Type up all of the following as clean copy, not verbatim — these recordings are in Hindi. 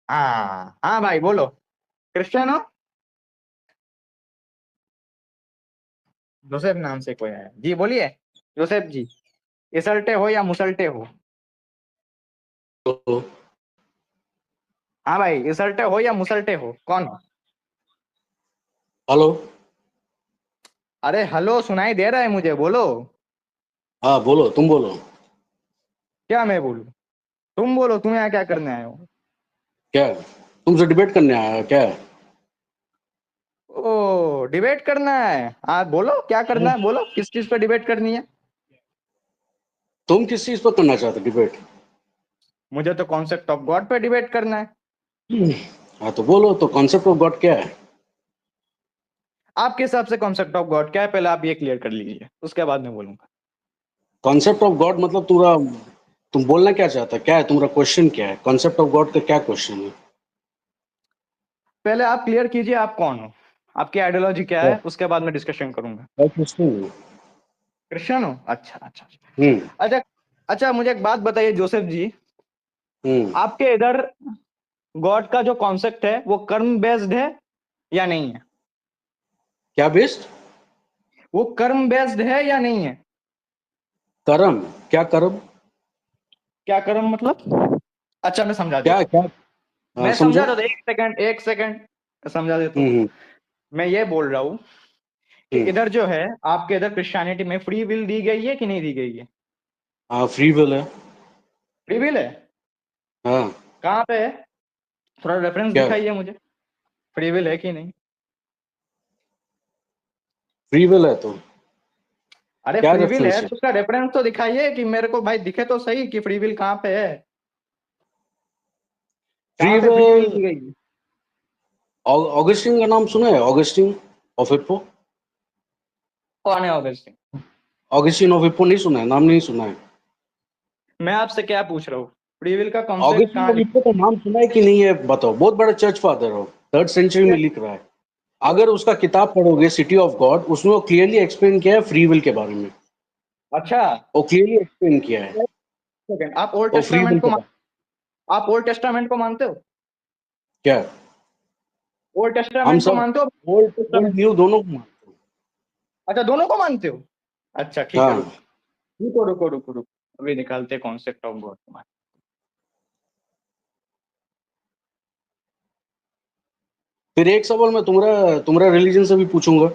हाँ हाँ भाई बोलो। क्रिस्टियन हो? जोसेफ नाम से कोई है जी, बोलिए। जोसेफ जी, इसल्टे हो या मुसल्टे हो? तो हाँ भाई, इसल्टे हो या मुसल्टे हो, कौन हो? हेलो। अरे हेलो, सुनाई दे रहा है मुझे, बोलो। हाँ बोलो, तुम बोलो। क्या मैं बोलूं? तुम बोलो, तुम यहाँ क्या करने आए हो? क्या है? तुमसे डिबेट करने आया है क्या है? ओ, डिबेट करना है? हाँ बोलो, क्या करना है, बोलो किस चीज पे डिबेट करनी है। तुम किस चीज पर करना चाहते हो डिबेट? मुझे तो कॉन्सेप्ट ऑफ गॉड पे डिबेट करना है। हाँ तो बोलो, तो कॉन्सेप्ट ऑफ गॉड क्या है? आपके हिसाब से कॉन्सेप्ट ऑफ गॉड क्या है, पहले आप ये क्लियर कर लीजिए, उसके बाद मैं बोलूंगा। कॉन्सेप्ट ऑफ गॉड मतलब तुम बोलना क्या चाहता है? क्या है तुम्हारा क्वेश्चन? क्या है कॉन्सेप्ट ऑफ गॉड का? क्या क्वेश्चन है? पहले आप क्लियर कीजिए, आप कौन हो, आपकी आइडियोलॉजी क्या क्या? है, उसके बाद मैं डिस्कशन करूंगा। क्या क्वेश्चन है? क्रिश्चियन हो? अच्छा अच्छा हम्म। अच्छा। अच्छा अच्छा, मुझे एक बात बताइए जोसेफ जी। हम्म। आपके इधर गॉड का जो कॉन्सेप्ट है वो कर्म बेस्ड है या नहीं है? क्या बेस्ड? वो कर्म बेस्ड है या नहीं है? कर्म? क्या कर्म? क्या कर्म मतलब? अच्छा मैं समझा क्या देता हूँ। क्या? हाँ मैं समझो। समझा देता हूँ, एक सेकंड एक सेकंड, मैं समझा देता हूँ। हम्म। मैं ये बोल रहा हूँ कि हम्म। इधर जो है, आपके इधर क्रिश्चियनिटी में फ्री विल दी गई है कि नहीं दी गई है? हाँ फ्री विल है। फ्री विल है? हाँ। कहाँ पे है? थोड़ा रेफरेंस क्या? दिखाइए मुझे, फ्री विल है कि नहीं। फ्री विल है तो अरे क्या फ्री विल है रेफरेंस है? तो उसका रेफरेंस तो दिखाइए कि मेरे को भाई दिखे तो सही कि फ्री विल कहाँ पे है, कहाँ फ्री पे फ्री विल विल। दी गई है। ऑगस्टिन का नाम सुना है? Augustine of Hippo. कौन है ऑगस्टिन? ऑगस्टिन ऑफ हिप्पो नहीं सुना है? नाम नहीं सुना है? मैं आपसे क्या पूछ रहा हूँ, फ्री विल का कॉन्सेप्ट ऑगस्टिन कहाँ ऑफ लिखा? हिप्पो का नाम सुना है कि नहीं है बताओ? बहुत बड़ा चर्च फादर हो, 3rd सेंचुरी में लिख रहा है। अगर उसका किताब पढ़ोगे सिटी ऑफ गॉड, उसमें वो क्लियरली एक्सप्लेन किया है फ्री विल के बारे में। अच्छा, वो क्लियरली एक्सप्लेन किया है सेकंड, आप ओल्ड वो फ्री विल टेस्टामेंट को के बारे में। आप ओल्ड टेस्टामेंट को मानते हो? क्या? ओल्ड हम टेस्टामेंट को सब मानते हो? ओल्ड टेस्टामेंट, ओल्ड न्यू दोनों को मानते अच्छा दोनों को मानते हो। अच्छा हैं। ठीक है, हाँ। रुको रुको रुको रुको रुको, अभी निकालते हैं कॉन्सेप्ट ऑफ गॉड तुम्हारे। फिर एक सवाल मैं तुम्हारा तुम्हारा रिलीजन से भी पूछूंगा,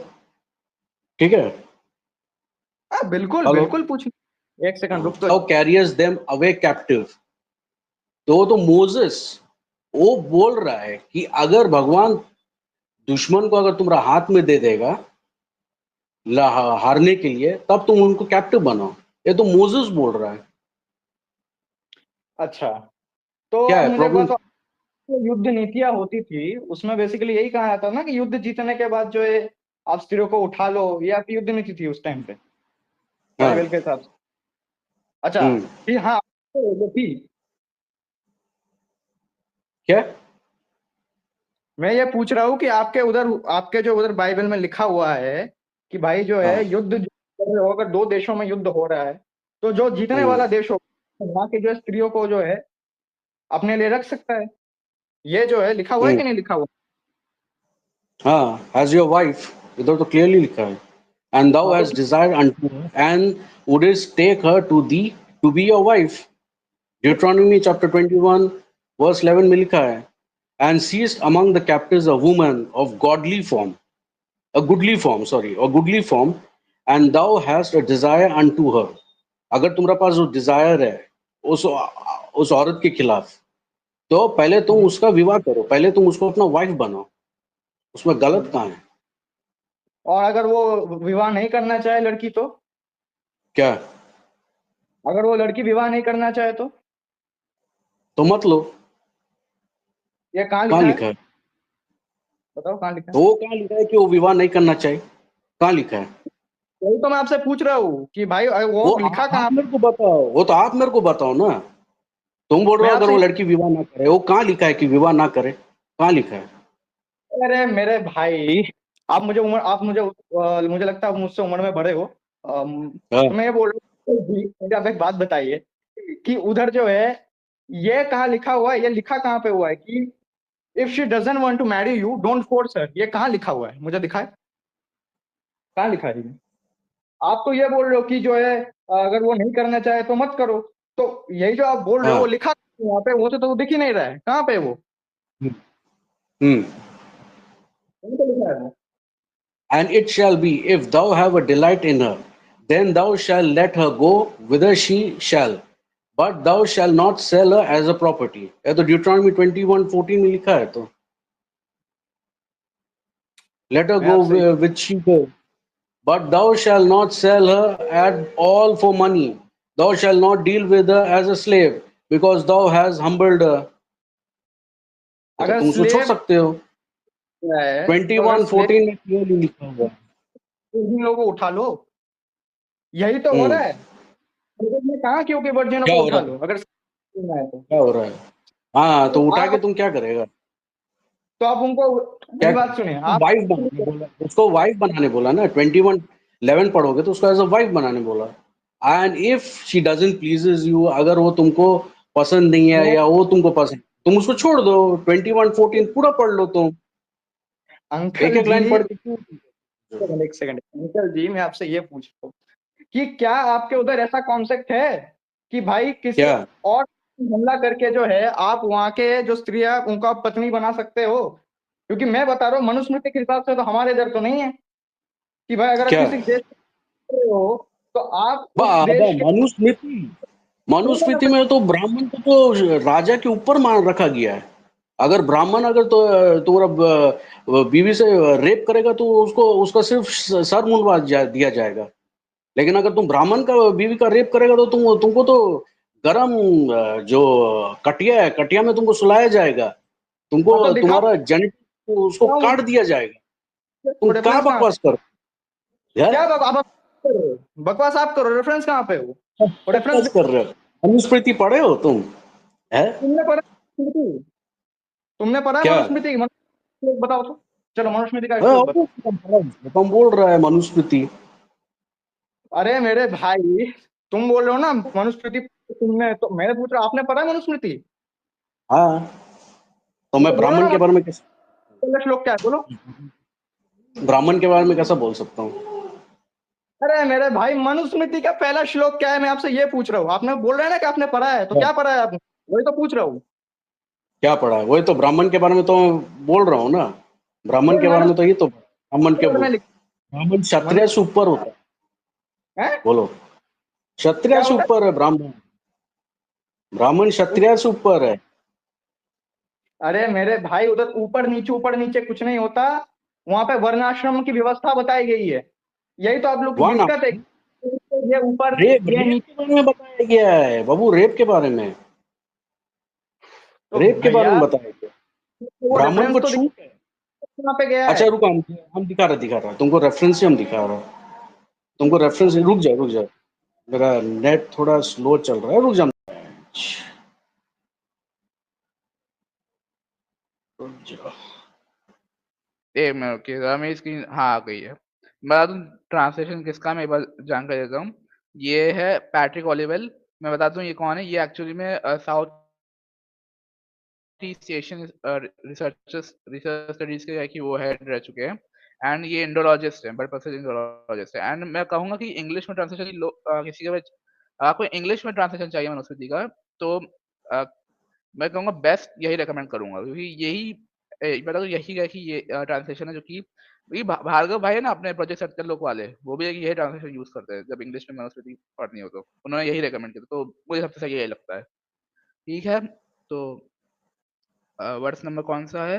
ठीक है? हाँ बिल्कुल हेलो। बिल्कुल, पूछिए, एक सेकंड रुक तो। How carriers them away captive. तो मोजेस वो बोल रहा है कि अगर भगवान दुश्मन को अगर तुम्हारा हाथ में दे देगा हारने के लिए, तब तुम उनको कैप्टिव बनाओ। ये तो मोजेस बोल रहा है। अच्छा, तो क्या आप है मुझे एक प्रॉब्लम? बात, जो युद्ध नीतियां होती थी उसमें बेसिकली यही कहा जाता ना कि युद्ध जीतने के बाद जो है आप स्त्रियों को उठा लो, ये आपकी युद्ध नीति थी उस टाइम पे, हाँ। बाइबल के हिसाब से। अच्छा, हम्म। फिर हाँ तो थी। क्या? मैं ये पूछ रहा हूँ कि आपके उधर, आपके जो उधर बाइबल में लिखा हुआ है कि भाई जो है हाँ। युद्ध जो अगर दो देशों में युद्ध हो रहा है तो जो जीतने हम्म। वाला देश हो वहां के जो स्त्रियों को जो है अपने लिए रख सकता है, ये जो है लिखा हुआ है हम्म। कि नहीं लिखा हुआ? हाँ, एज योर वाइफ, इधर तो क्लियरली लिखा है। एंड दाउ हाँ तो has desired unto and wouldst take her to thee to be your wife. Deuteronomy chapter 21 verse 11 में लिखा है। And seest among the captives a woman of godly form, a goodly form, sorry, a goodly form, and thou hast a desire unto her। अगर तुम्हारे पास जो डिजायर है उस उस औरत के खिलाफ, तो पहले तुम हम्म। उसका विवाह करो, पहले तुम उसको अपना वाइफ बनाओ। उसमें गलत हम्म। कहाँ है? और अगर वो विवाह नहीं करना चाहे लड़की तो? क्या? अगर वो लड़की विवाह नहीं करना चाहे तो? तो मत लो। ये कहाँ कहाँ लिखा है? लिखा है? बताओ कहाँ लिखा है। तो वो कहाँ लिखा है कि वो विवाह नहीं करना चाहिए? कहाँ लिखा है? वही तो मैं आपसे पूछ रहा हूँ कि भाई वो वो लिखा कहाँ आप पे? मेरे को बताओ, वो तो आप मेरे को बताओ ना। तुम बोल रहे मैं हो अगर वो आपसे, लड़की विवाह ना करे, वो कहाँ लिखा है कि विवाह ना करे? कहाँ लिखा है? अरे मेरे भाई, मुझे लगता है आप मुझसे उम्र में बड़े हो। हाँ। तो मैं ये बोल रहा हूँ कि मुझे आप एक बात बताइए कि उधर जो है ये कहाँ लिखा हुआ है, ये लिखा कहाँ पे हुआ है कि if she doesn't want to marry you don't force her. ये कहाँ लिखा हुआ है, मुझे दिखाए, कहाँ लिखा है ये? आप तो ये बोल रहे हो कि जो है अगर वो नहीं करना चाहे तो मत करो। तो यही जो आप बोल रहे हो वो हाँ। लिखा वहां पे, वो तो दिख ही नहीं रहा है, कहाँ पे वो? हम्म। कहाँ पे लिखा है वो? And it shall be, if thou have a delight in her, then thou shalt let her go whither she shall, but thou shalt not sell her as a property. ये तो ड्यूटरॉनमी 21:14 में लिखा है। तो let her मैं go आपसे which she will, but thou shalt not sell her at all for money. Thou shalt not deal with her as a slave, because thou hast humbled her. ये तो अगर तुम उसको छोड़ स्लेव सकते हो। है तो अगर स्लेव 21:14 में क्लियरली लिखा हुआ है। इन लोगों को उठा लो, यही तो हो रहा है। क्रिकेट में कहाँ क्योंकि वर्जिनों क्या को हो उठा रहा है? लो अगर खेलना है तो। क्या हो रहा है? हाँ, तो उठा के आप तुम क्या करेगा? तो आप उनको, क्या मेरी बात सुनिए आप। वाइफ बनाने बोला, उसको वाइफ बनाने बोला ना। 21:11 पढ़ोगे तो उसको एज अ वाइफ बनाने बोला। And if she doesn't pleases you, अगर वो तुमको पसंद नहीं है मैं या वो तुमको पसंद, तुम उसको छोड़ दो। 21:14 पूरा पढ़ लो तुम, एक अंकल एक जी, लाइन पढ़ के क्यों? एक सेकंड अंकल जी, मैं आपसे ये पूछ रहा हूँ कि क्या आपके उधर ऐसा कॉन्सेप्ट है कि भाई किसी क्या और हमला करके जो है आप वहां के जो स्त्री है उनको आप पत्नी बना सकते हो? क्योंकि मैं बता रहा हूँ मनुस्मृति के हिसाब से तो हमारे इधर तो नहीं है कि भाई अगर आप क्या किसी देश में रहे हो तो आप उस बाबा, देश के मनुस्मृति, मनुस्मृति में तो ब्राह्मण को तो राजा के ऊपर मान रखा गया है। अगर ब्राह्मण अगर तो तुम्हारा बीवी से रेप करेगा तो उसको उसका सिर्फ सर मुंडवा दिया जाएगा। लेकिन अगर तुम ब्राह्मण का बीवी का रेप करेगा तो तुमको तो गरम जो कटिया है, कटिया में तुमको सुलाया जाएगा। तुमको हाँ तो दिखाओ, तुम्हारा जेनेटिक उसको काट दिया जाएगा। तुम क्या रेफरेंस कहाँ बकवास कर यार? क्या आप कर रहे हो? बकवास आप करो, रेफरेंस कहाँ पे हो? रेफरेंस बकवास कर रहे हो। मनुस्मृति पढ़े हो तुम? है तुमने पढ़ा मनुस्मृति? तुमने पढ़ा है क्या? मनुस्मृति? श्लोक बताओ तो, चलो मनुस्मृति का हाँ, श्लोक बताओ। तुम बोल रहा है मनुस्मृति। अरे मेरे भाई, तुम बोल रहे हो ना मनुस्मृति, तुमने तो मैंने पूछ रहा आपने पढ़ा है मनुस्मृति? हाँ, तो मैं तो बोलो ब्राह्मण ना के बारे में कैसे, पहला श्लोक क्या है, बोलो। ब्राह्मण के बारे में कैसा बोल सकता हूँ? अरे मेरे भाई, मनुस्मृति का पहला श्लोक क्या है, मैं आपसे ये पूछ रहा हूँ। आपने बोल रहे हैं ना कि आपने पढ़ा है, तो क्या क्या पढ़ा है आपने? वही तो पूछ रहा हूँ। क्या पढ़ा है? वही तो ब्राह्मण के बारे में तो मैं बोल रहा हूँ ना। ब्राह्मण अरे के बारे मैंने में तो ये तो ब्राह्मण के में लिखा ब्राह्मण क्षत्रिय मनुष्य से ऊपर होता है। है। बोलो, क्षत्रिय क्या से होता है? ऊपर है ब्राह्मण। ब्राह्मण क्षत्रिय से ऊपर है। अरे मेरे भाई, उधर ऊपर नीचे कुछ नहीं होता। वहां पे वर्णाश्रम की व्यवस्था बताई गई है। यही तो आप लोग की वहां ना दिक्कत है, ये ऊपर रेप ये रेप नीचे। के बारे में बताया गया है बाबू, रेप के बारे में, तो रेप के बारे में भैया, बताया गया। वो ब्राह्मण रेफरेंस को तो छूट है। कहाँ पे गया है? अच्छा रुको, हम दिखा रहा तुमको रेफरेंस ही हम दिखा रहा। तुमको रेफरेंस, रुक जाओ, मेरा नेट थोड़ा स्लो चल रहा है, रुक जाओ। रुक जाओ। एक मिनट की जरा मेरी स्क्रीन हाँ आ गई है। मैं बता दूं ट्रांसलेशन किसका, मैं एक बार जानकारी देता हूँ। ये है पैट्रिक ओलिवेल। मैं बता दूं ये कौन है। ये एक्चुअली में south east Asian research studies के कि वो हेड रह चुके हैं। एंड ये इंडोलॉजिस्ट है, बड़े प्रसिद्ध इंडोलॉजिस्ट है। एंड मैं कहूंगा कि इंग्लिश में ट्रांसलेशन किसी के आपको इंग्लिश में ट्रांसलेशन चाहिए मनुस्मृति का, तो अ, मैं कहूंगा बेस्ट यही रेकमेंड करूंगा, क्योंकि यही मतलब यही है कि ये ट्रांसलेशन है जो कि ये भार्गव भाई है ना अपने प्रोजेक्ट सर्कल लोग वाले, वो भी है कि यही ट्रांसलेशन यूज करते हैं जब इंग्लिश में मनुस्मृति पढ़नी हो, तो उन्होंने यही रेकमेंड किया, तो मुझे सबसे सही यही लगता है। ठीक है, तो वर्ड्स नंबर कौन सा है?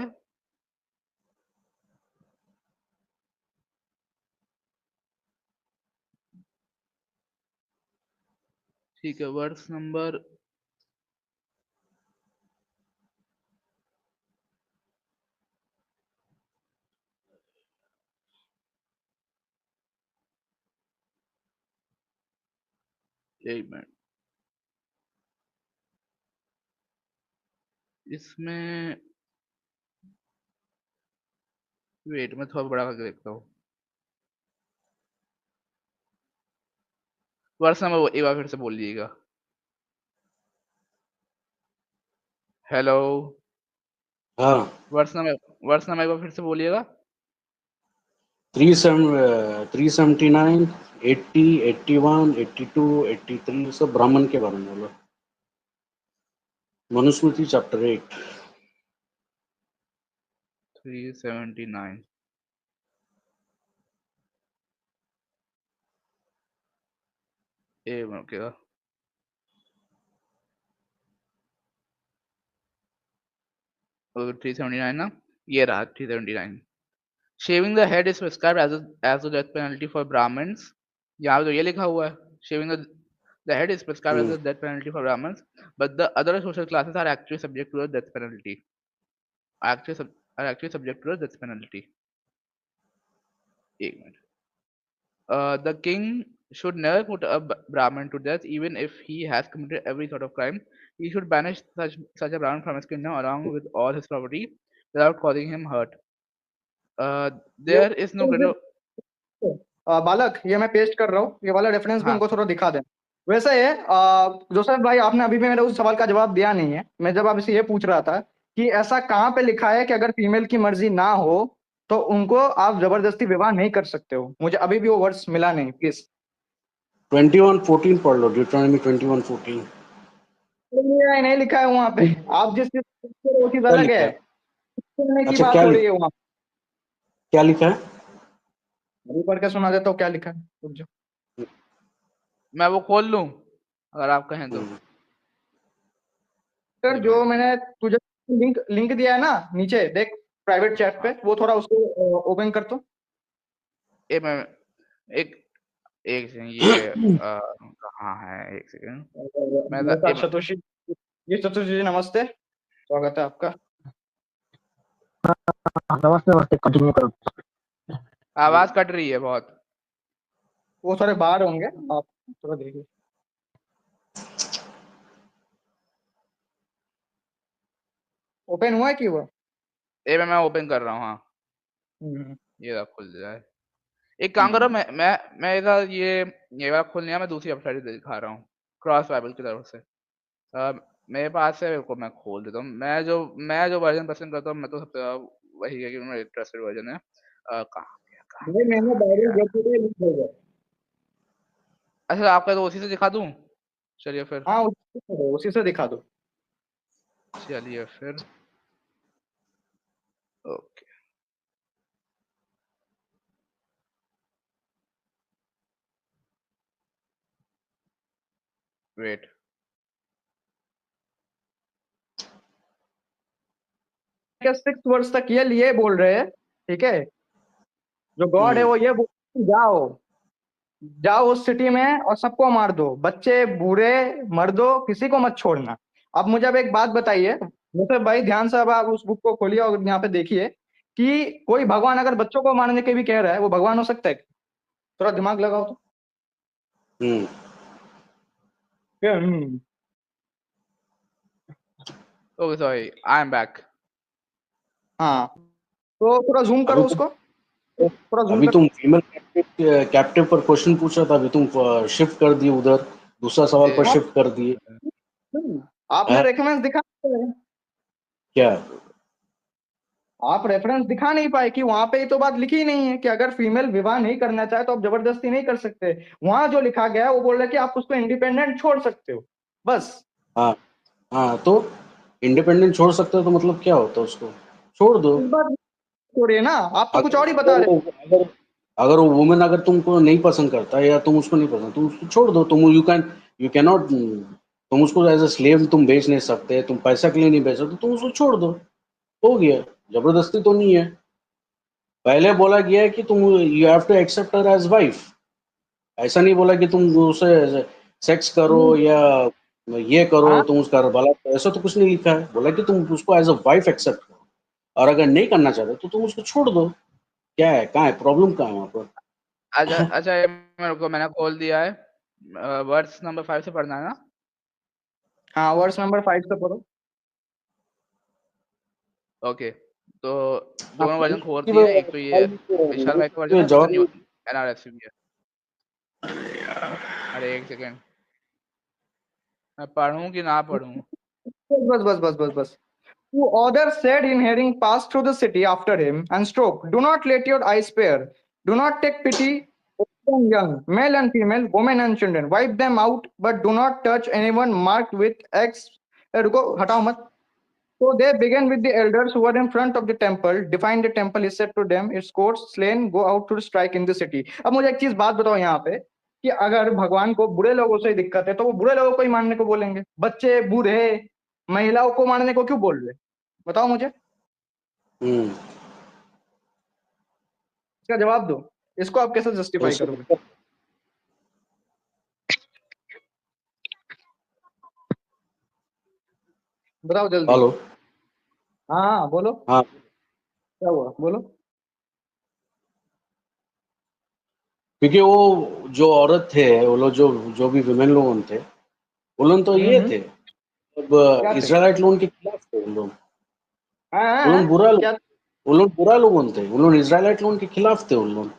ठीक है, वर्ड्स नंबर एक मिनट, इसमें वेट मैं थोड़ा बड़ा करके देखता हूँ। वर्ड्स नंबर एक बार फिर से बोल लीजिएगा। हेलो। हाँ, वर्स नंबर एक बार फिर से बोलिएगा। 379, 80, 81, 82, 83 सब ब्राह्मण के बारे में बोला। मनुस्मृति चैप्टर 8। 379 ए रुकेगा। और 379 ना, ये रहा 379। Shaving the head is prescribed as a death penalty for Brahmins. यहाँ पे तो ये लिखा हुआ है, shaving the head is prescribed as a death penalty for Brahmins, but the other social classes are actually subject to the death penalty. actually subject to the death penalty। एक मिनट। The king should never put a Brahmin to death, even if he has committed every sort of crime. He should banish such a Brahmin from his kingdom along with all his property without causing him hurt. ये There is no greater बालक, ये मैं पेस्ट कर रहा हूँ, ये वाला रेफरेंस भी हाँ उनको थोड़ा दिखा दें। वैसे है जोसेफ भाई, आपने अभी भी मेरे उस सवाल का जवाब दिया नहीं है। मैं जब आपसे ये पूछ रहा था कि ऐसा कहाँ पे लिखा है कि अगर फीमेल की मर्जी ना हो तो उनको आप जबरदस्ती विवाह नहीं कर सकते हो, मुझे अभी भी वो वर्ड्स मिला नहीं, प्लीज। 21:14 पढ़ लो, ड्यूटोनॉमी 21:14। नहीं लिखा है वहां पे। आप जिस चीज से पूछ रहे हो वो चीज क्या अलग लिखा है, है? सुनने की अच्छा, बात हो रही है वहां। क्या लिखा है? अभी पढ़ के सुना देता हूँ क्या लिखा है, रुक जाओ। मैं वो खोल लूं अगर आप कहें तो। सर एक जो मिनट। मैंने तुझे लिंक लिंक दिया है ना नीचे देख, प्राइवेट चैट पे, हाँ वो थोड़ा उसको ओपन कर तो। एक मैं एक एक सेकंड, ये कहाँ है, एक सेकंड। मैं नमस्कार सतोषी जी, सतोषी जी नमस्ते, स्वागत है आपका। नमस्ते नमस्ते, कंटिन्यू करो। आवाज कट रही है बहुत। वो थोड़े बाहर होंगे, आप थोड़ा देखिए। ओपन हुआ है कि वो? मैं ओपन कर रहा हूँ। हाँ हम्म, ये रहा, खुल जाए। एक काम करो, मैं इधर ये वाला खोल लिया, मैं दूसरी वेबसाइट दिखा रहा हूँ क्रॉस बाइबल की तरफ से। मेरे पास है, को मैं खोल देता हूँ। मैं जो वर्जन पसंद करता हूँ, मैं तो सबसे वही है कि मेरा ट्रस्टेड वर्जन है। कहाँ भाई मैंने बाइबल गेट टुडे लिंक भेजा। अच्छा, आपका तो उसी से दिखा दूँ। चलिए फिर। हाँ उसी से दिखा दो। चलिए फिर। Okay wait. क्या 6 वर्ष तक ये बोल रहे हैं, ठीक है, जो गॉड है वो ये बोल जाओ, जाओ उस सिटी में और सबको मार दो, बच्चे बूढ़े मर्दों किसी को मत छोड़ना। अब मुझे अब एक बात बताइए मुझे भाई, ध्यान से अब आप उस बुक को खोलिए और यहाँ पे देखिए कि कोई भगवान अगर बच्चों को मारने के भी कह रहा है, वो भगवान हो सकता है? थोड़ा दिमाग लगाओ तो। Hmm hmm, okay sorry, I am back. हाँ, तो थोड़ा जूम अभी करो तुम उसको, थोड़ा जूम अभी कर। तुम फीमेल कैप्टिव पर क्वेश्चन पूछ रहा था, अभी तुम शिफ्ट कर दिए उधर, दूसरा सवाल पर हाँ, शिफ्ट कर दिए। आपने है रेफरेंस दिखा, क्या? आप रेफरेंस दिखा नहीं पाए कि वहां पे ही तो बात लिखी ही नहीं है कि अगर फीमेल विवाह नहीं करना चाहे तो आप जबरदस्ती नहीं कर सकते। वहां जो लिखा गया है वो बोल रहा है कि आप उसको इंडिपेंडेंट छोड़ सकते हो, बस। हाँ हाँ, तो इंडिपेंडेंट छोड़ सकते हो तो मतलब क्या होता है? उसको छोड़ दो। इस बात हो रही है ना, आप तो कुछ अगर और ही बता अगर रहे वो अगर अगर वो वुमेन अगर तुमको नहीं पसंद करता या तुम उसको नहीं पसंद, तुम उसको छोड़ दो। तुम यू कैन नॉट, तुम उसको एज अ स्लेव तुम बेच नहीं सकते, तुम पैसा के लिए नहीं बेच सकते, तुम उसको छोड़ दो। हो गया, जबरदस्ती तो नहीं है। पहले बोला गया है कि तुम you have to accept her as wife. ऐसा नहीं बोला कि तुम उसे सेक्स करो हो। या ये करो, हाँ, तुम उसका भला, ऐसा तो कुछ नहीं लिखा है। बोला कि तुम उसको एज अ वाइफ एक्सेप्ट करो, और अगर नहीं करना चाहते तो तुम उसको छोड़ दो। क्या है, कहाँ है प्रॉब्लम, कहाँ है वहाँ पर? अच्छा अच्छा, ये मेरे को मैंने खोल दिया है। वर्ड्स नंबर 5 से पढ़ना है ना? हाँ वर्स नंबर 5 से पढ़ो। ओके, तो हाँ, दोनों वर्जन खोल कि दिए हैं। एक तो ये विशाल भाई का वर्जन है, दूसरा न्यू जवाहर। एनआरएसवी है। अरे एक सेकेंड, मैं पढ़ूं कि ना पढ़ूं? बस बस बस बस बस बस, Two others said in hearing passed through the city after him and spoke, do not let your eyes spare. Do not take pity old and young, male and female, women and children. Wipe them out, but do not touch anyone marked with X. रुको हटाओ मत. So they began with the elders who were in front of the temple, defined the temple, he said to them, its courts, slain, go out to strike in the city. अब मुझे एक चीज बात बताओ यहाँ पे कि अगर भगवान को बुरे लोगों से दिक्कत है तो वो बुरे लोगों को ही मारने को बोलेंगे. बच्चे, बूढ़े, महिलाओं को मारने को क्यों बोल रहे? बताओ मुझे, हम्म इसका जवाब दो. इसको आप कैसे जस्टिफाई तो करोगे? बताओ जल्दी. हेलो. हाँ हाँ बोलो, हाँ, क्या हुआ बोलो. क्योंकि वो जो औरत थे, वो लोग जो जो भी विमेन लोग थे, वो लोग तो ये थे, अब क्या थे? इजराइलाइट लोगों के खिलाफ थे वो लोग. हाँ हाँ वो लोग हाँ, बुरा क्या? वो लोग बुरा लोग थे, वो लोग इजराइलाइट लोगों के खिलाफ थे. वो लोग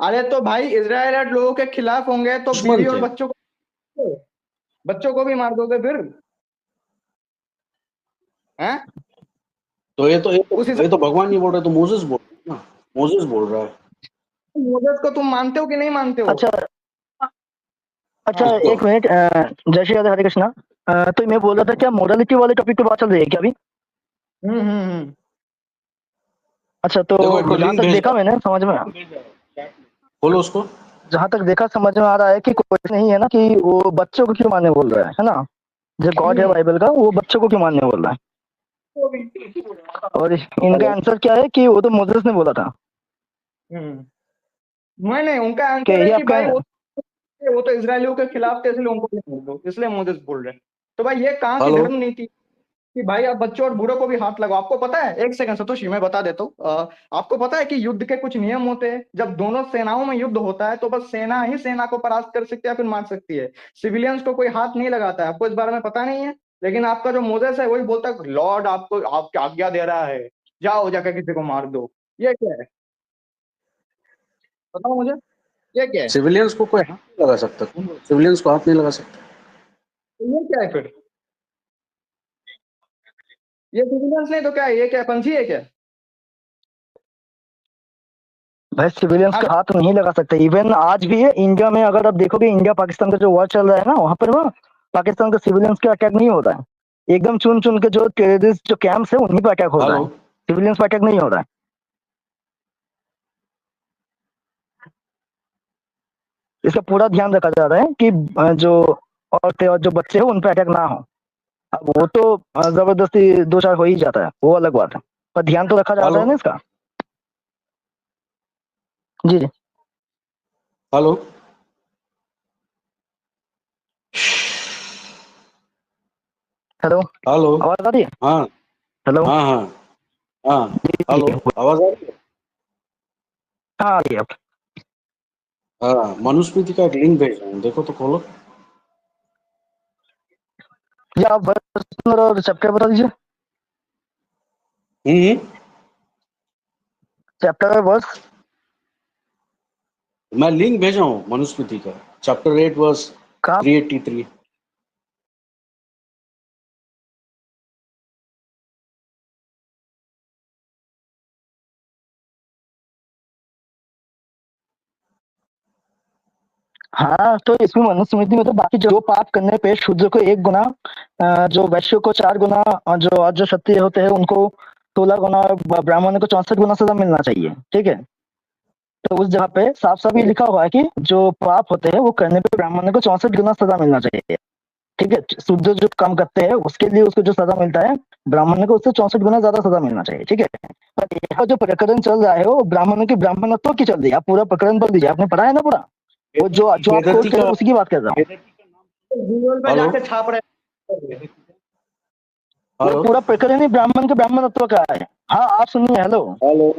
अरे तो भाई इजराइल लोगों के खिलाफ होंगे तो दुश्मन बीवी और थे. बच्चों को भी मार दोगे फिर? हैं? तो उस ये तो हिसाब भगवान नहीं बोल रहे, तो मोसेस बोल रहा है ना. मोसेस बोल रहा है. से मोसेस को तुम मानते हो कि नहीं मानते हो? अच्छा अच्छा, हाँ. एक मिनट, जय श्री राधे, हरे कृष्णा। तो मैं बोल रहा था, क्या मोरालिटी वाले टॉपिक पे बात चल रही है क्या अभी? हम्म. देखो अच्छा, एक तो जहाँ लिंक तक भेजा, देखा मैंने, समझ में खोलो उसको. जहाँ तक देखा समझ में आ रहा है कि क्वेश्चन नहीं है ना कि वो बच्चों को क्यों मारने बोल रहा है ना? जो गॉड है बाइबल का, वो बच्चों को क्यों मारने बोल रहा है? और इनका हेलो. आंसर क्या है कि वो तो मोसेस ने बोला था। नहीं, उनका क्या आंसर है ये कि आपका? भाई वो तो इसराइलियों के खिलाफ थे, इसलिए उनको नहीं बोल दो, इसलिए मोसेस बोल रहे हैं. तो भाई ये कहाँ की हेलो. धर्म नीति कि भाई आप बच्चों और बूढ़ों को भी हाथ लगाओ? आपको पता है, एक सेकंड सतोशी मैं बता देता हूँ. आपको पता है कि युद्ध के कुछ नियम होते हैं. जब दोनों सेनाओं में युद्ध होता है तो बस सेना ही सेना को परास्त कर सकती है या फिर मार सकती है. सिविलियंस को कोई हाथ नहीं लगाता है. आपको इस बारे में पता नहीं है? लेकिन आपका जो मोजेस है वही बोलता है लॉर्ड आपको आपकी आज्ञा दे रहा है, जाओ जाकर किसी को मार दो. ये क्या है? बताओ मुझे, ये क्या है? सिविलियंस को कोई हाथ नहीं लगा सकता. सिविलियंस को हाथ नहीं लगा सकता. ये क्या है फिर? ये सिविलियंस नहीं तो क्या है? ये क्या है? पंछी है क्या? भाई सिविलियंस हाँ. का हाथ नहीं लगा सकते. इवन आज भी है इंडिया में, अगर आप देखोगे इंडिया पाकिस्तान का जो वॉर चल रहा है ना, वहां पर वो पाकिस्तान का सिविलियंस का अटैक नहीं हो रहा है. एकदम चुन चुन के जो टेररिस्ट जो कैंप्स है उन्हीं पर अटैक हो रहा हेलो. है. सिविलियंस पर अटैक नहीं हो रहा है. इसका पूरा ध्यान रखा जा रहा है कि जो औरतें और जो बच्चे हैं उन पर अटैक ना हो. अब वो तो जबरदस्ती दो चार हो ही जाता है, वो अलग बात है, पर ध्यान तो रखा जाता हेलो. है ना इसका. जी जी. हेलो. Hello, hello. आवाज आ रही है? हाँ हेलो. हाँ हाँ हाँ. जी हेलो, जी. आवाज आ रही है? हाँ आ रही है. हाँ, मनुस्मृति का एक लिंक भेज रहा हूँ, देखो तो खोलो. जी आप वर्स और चैप्टर बता दीजिए. हम्म चैप्टर और वर्स. मैं लिंक भेजा हूँ मनुस्मृति का, चैप्टर 8 वर्स कहाँ? 383. हाँ, तो इसमें मनुस्मृति में तो बाकी जो पाप करने पे शूद्र को 1 गुना, जो वैश्य को 4 गुना, और जो क्षत्रिय होते हैं उनको 16 गुना, और ब्राह्मण को 64 गुना सजा मिलना चाहिए. ठीक है. तो उस जगह पे साफ साफ ये लिखा हुआ है कि जो पाप होते हैं वो करने पे ब्राह्मण को 64 गुना सजा मिलना चाहिए. ठीक है. शूद्र जो काम करते हैं उसके लिए उसको जो सजा मिलता है, ब्राह्मण को उससे 64 गुना ज्यादा सजा मिलना चाहिए. ठीक है. पर यहाँ जो प्रकरण चल रहा है वो ब्राह्मणों की ब्राह्मणत्व की चल रही है. आप पूरा प्रकरण पढ़ लीजिए, आपने पढ़ा है ना पूरा. वो जो जो आप कोट वेदती कर रहे का हो उसी की बात कर रहा हूँ. गूगल पे हेलो जाके छाप रहे हैं. वो हेलो पूरा प्रकरण ही ब्राह्मण के ब्राह्मणत्व का है. हाँ आप सुनिए. हेलो. Hello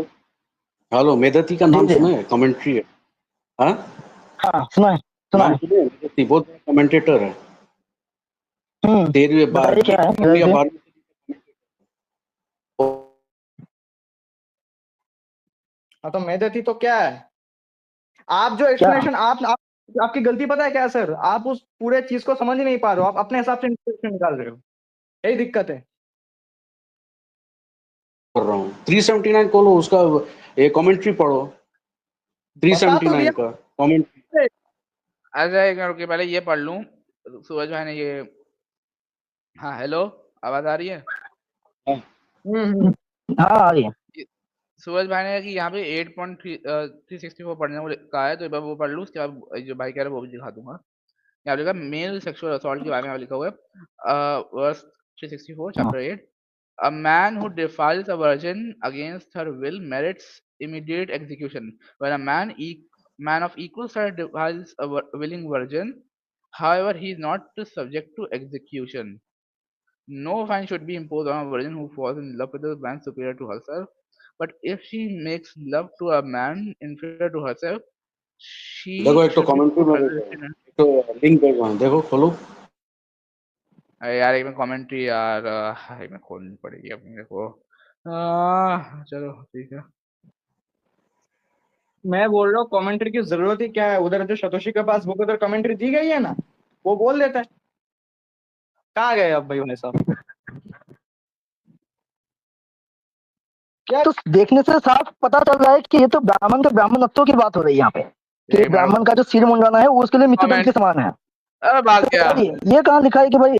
hello. मेदती का जी नाम जी. सुने? कमेंट्री है. हाँ, हाँ सुना है, सुना नाम है. सुने? मेदती बहुत बड़ा कमेंटेटर है. हम्म. 13वीं बताइए क्या है 11वीं या मेरा? 12वीं. हाँ तो मेहदती तो क्या है? आप जो क्या? एक्सप्लेनेशन आप आपकी गलती पता है क्या है सर? आप उस पूरे चीज को समझ ही नहीं पा रहे हो. आप अपने हिसाब से इंटरप्रिटेशन निकाल रहे हो. यही दिक्कत है. कर रहा हूँ। 379 खोलो, उसका ये कमेंट्री पढ़ो। बता तो 379 दिया। का कमेंट्री। अच्छा एक मिनट रुकिए, पहले ये पढ़ लूं। सूरज भाई ने ये, हाँ हेलो, आवाज आ रही है? हम्म। हाँ आ रही है। सूरज भाई ने कि यहाँ पे 8.364 पढ़ने को कहा है, तो एक बार वो पढ़ लूँ, उसके बाद जो भाई कह रहे हैं वो भी दिखा दूंगा। यहाँ पे लिखा मेल सेक्सुअल असॉल्ट के बारे में यहाँ लिखा हुआ है, verse 364 chapter 8। A man who defiles a virgin against her will merits immediate execution. When a man of equal status defiles a willing virgin, however, he is not subject to execution. No fine should be imposed on a virgin who falls in love with a man superior to herself. But if she makes love to a man inferior to herself, she देखो एक तो should be कमेंट्री put में under देखो, restraint. एक तो लिंक भेज रहा हूँ, देखो खोलो। अरे यार एक में कमेंट्री यार, एक में खोलनी पड़ेगी अब मेरे को। चलो ठीक है। मैं बोल रहा हूँ कमेंट्री की जरूरत ही क्या है? उधर जो शतोशी के पास बुक उधर कमेंट्री दी गई है ना, वो बोल देता है। कहाँ गए अब भाई भाई साहब? क्या तो देखने से साफ पता चल रहा है कि ये तो ब्राह्मण के ब्राह्मणत्व की बात हो रही है यहाँ पे, कि एक मिनट, ब्राह्मण का जो सिर मुंडाना है वो उसके लिए मृत्युदंड के कमेंट, समान है। बात क्या? भाई ये कहाँ लिखा है कि भाई